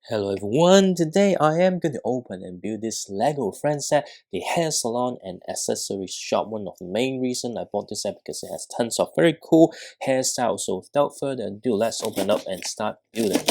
Hello everyone, today I am going to open and build this Lego friend set, the hair salon and accessories shop. One of the main reasons I bought this set because it has tons of very cool hairstyles. So without further ado, let's open up and start building.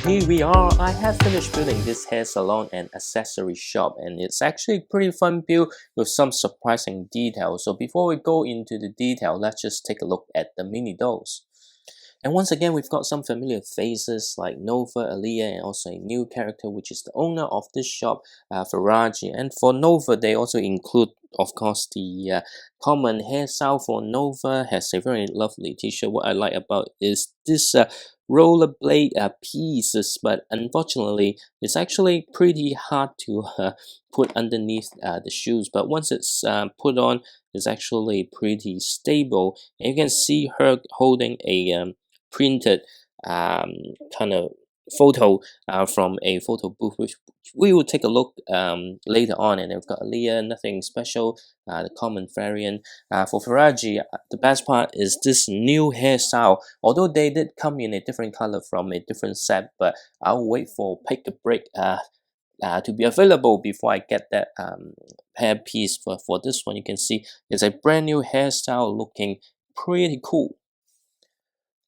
here we are. I have finished building this hair salon and accessory shop, and it's actually a pretty fun build with some surprising details. So before we go into the detail, let's just take a look at the mini dolls. And once again, we've got some familiar faces like Nova, Aaliyah, and also a new character, which is the owner of this shop, Faraji. And for Nova, they also include, of course, the common hairstyle. For Nova has a very lovely t-shirt. What I like about is this rollerblade pieces, but unfortunately, it's actually pretty hard to put underneath the shoes. But once it's put on, it's actually pretty stable. And you can see her holding a printed um, kind of photo from a photo booth, which we will take a look later on. And we've got Aaliyah, nothing special, the common variant. For Faraji, the best part is this new hairstyle. Although they did come in a different color from a different set, but I'll wait for Pick a Break to be available before I get that hair piece. For this one, you can see it's a brand new hairstyle looking pretty cool.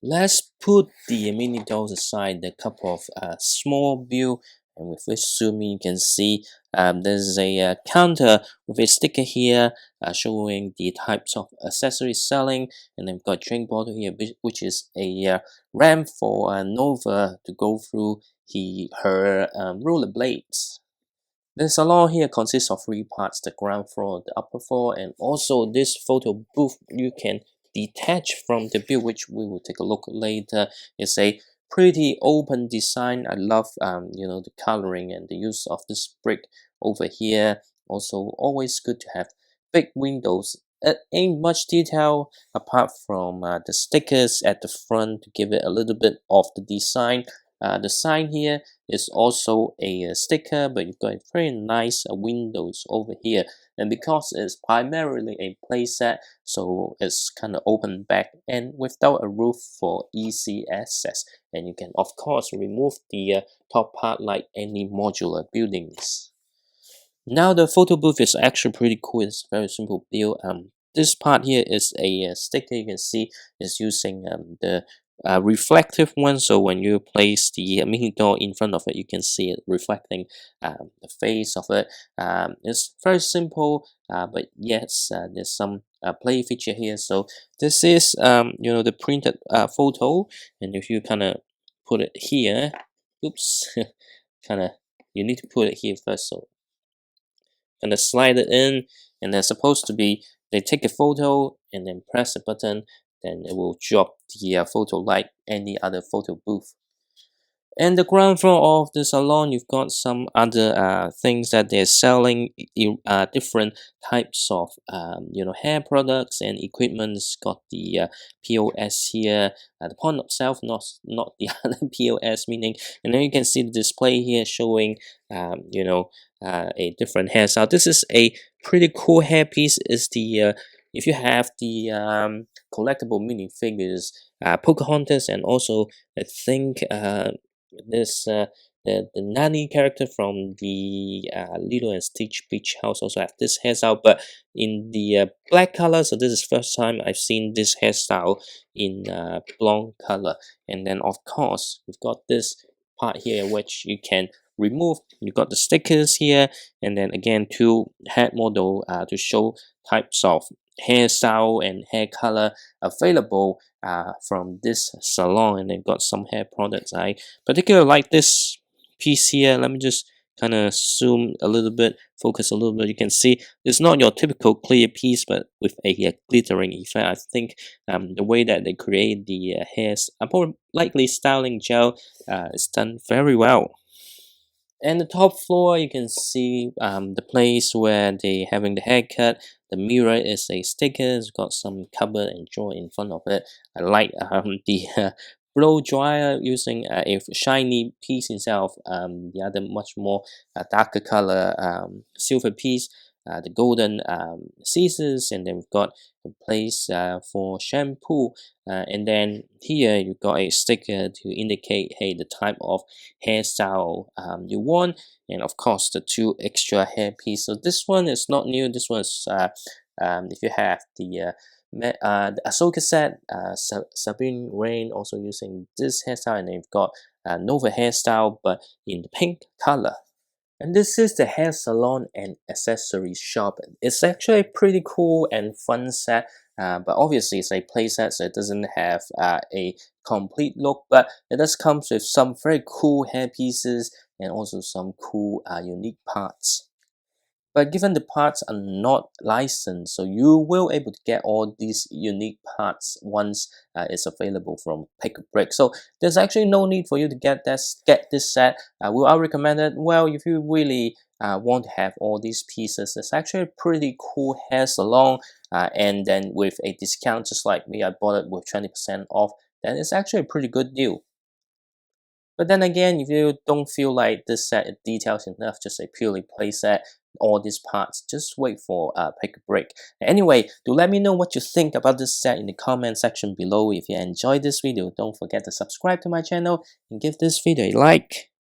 Let's put the mini dolls aside, the couple of small view, and if we zoom in, you can see there's a counter with a sticker here showing the types of accessories selling, and then we've got a drink bottle here, which is a ramp for Nova to go through her rollerblades. The salon here consists of three parts: the ground floor, the upper floor, and also this photo booth you can detach from the build, which we will take a look later. It's a pretty open design. I love the coloring and the use of this brick over here. Also, always good to have big windows. It ain't much detail apart from the stickers at the front to give it a little bit of the design. The sign here is also a sticker, but you've got very nice windows over here. And because it's primarily a playset, so it's kind of open back and without a roof for easy access. And you can of course remove the top part like any modular buildings. Now the photo booth is actually pretty cool. It's a very simple build. This part here is a sticker. You can see it's using the reflective one. So when you place the mini doll in front of it, you can see it reflecting the face of it. It's very simple, but yes, there's some play feature here. So this is the printed photo, and if you kind of put it here, oops, kind of you need to put it here first. So and they slide it in, and they're supposed to be, they take a photo and then press a button, then it will drop the photo like any other photo booth. And the ground floor of the salon, you've got some other things that they're selling, different types of hair products and equipment. It's got the POS here, the point itself, not the other POS meaning. And then you can see the display here showing a different hairstyle. This is a pretty cool hairpiece. Is the if you have the collectible minifigures, Pocahontas, and also I think this the nanny character from the Lilo and Stitch Beach House also have this hairstyle, but in the black color. So this is first time I've seen this hairstyle in blonde color. And then of course we've got this part here which you can remove. You've got the stickers here, and then again two head model to show types of hairstyle and hair color available from this salon. And they've got some hair products. I particularly like this piece here. Let me just kind of zoom a little bit, focus a little bit. You can see it's not your typical clear piece, but with a glittering effect. I think the way that they create the hairs, likely styling gel, is done very well. And the top floor, you can see the place where they having the haircut. The mirror is a sticker. It's got some cupboard and drawer in front of it. I like the blow dryer using a shiny piece instead of the other much more darker color silver piece. The golden scissors, and then we've got a place for shampoo, and then here you've got a sticker to indicate, hey, the type of hairstyle you want, and of course the two extra hair piece. So this one is not new. This one is if you have the Ahsoka set, Sabine Rain also using this hairstyle, and then you've got Nova hairstyle, but in the pink color. And this is the hair salon and accessories shop. It's actually a pretty cool and fun set, but obviously it's a play set, so it doesn't have a complete look, but it does come with some very cool hair pieces and also some cool unique parts. But given the parts are not licensed, so you will able to get all these unique parts once it's available from Pick a Brick. So there's actually no need for you to get this set. Will I recommend it? Well, if you really want to have all these pieces, it's actually a pretty cool hair salon. And then with a discount, just like me, I bought it with 20% off. Then it's actually a pretty good deal. But then again, if you don't feel like this set is detailed enough, just a purely play set, all these parts, just wait for Pick a Brick. Anyway, do let me know what you think about this set in the comment section below. If you enjoyed this video, don't forget to subscribe to my channel and give this video a like.